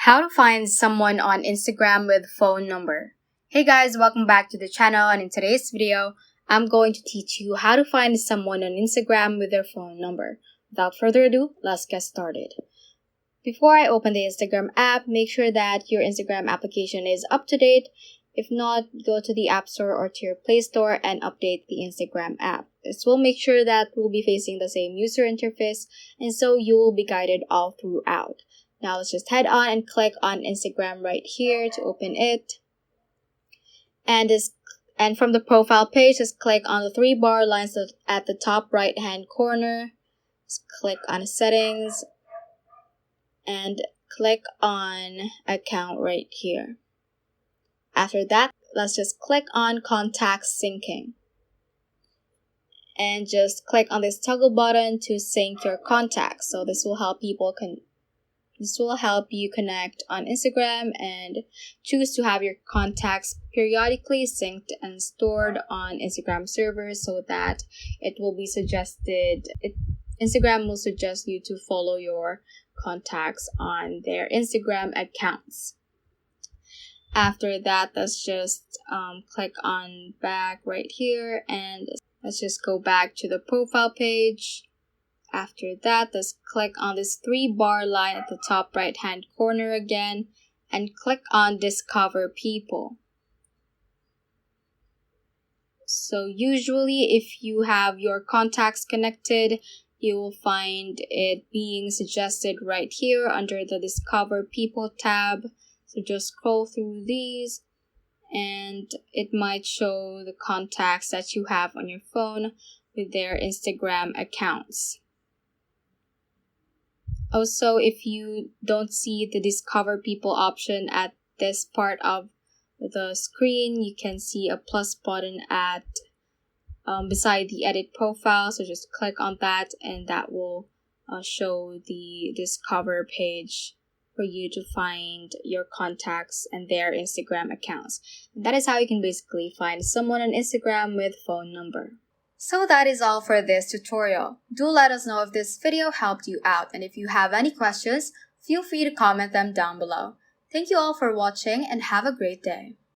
How to find someone on Instagram with phone number. Hey guys, welcome back to the channel, and in today's video, I'm going to teach you how to find someone on Instagram with their phone number. Without further ado, let's get started. Before I open the Instagram app, make sure that your Instagram application is up to date. If not, go to the App Store or to your Play Store and update the Instagram app. This will make sure that we'll be facing the same user interface, and so you will be guided all throughout. Now let's just head on and click on Instagram right here to open it. And from the profile page, just click on the three bar lines at the top right hand corner. Just click on settings and click on account right here. After that, let's just click on contact syncing. And just click on this toggle button to sync your contacts. So this will help you connect on Instagram and choose to have your contacts periodically synced and stored on Instagram servers so that Instagram will suggest you to follow your contacts on their Instagram accounts. After that, let's just click on back right here and let's just go back to the profile page. After that, let's click on this three bar line at the top right hand corner again and click on Discover People. So usually if you have your contacts connected, you will find it being suggested right here under the Discover People tab. So just scroll through these and it might show the contacts that you have on your phone with their Instagram accounts. Also, if you don't see the Discover People option at this part of the screen, you can see a plus button at beside the edit profile. So just click on that and that will show the Discover page for you to find your contacts and their Instagram accounts. And that is how you can basically find someone on Instagram with phone number. So that is all for this tutorial. Do let us know if this video helped you out, and if you have any questions, feel free to comment them down below. Thank you all for watching and have a great day.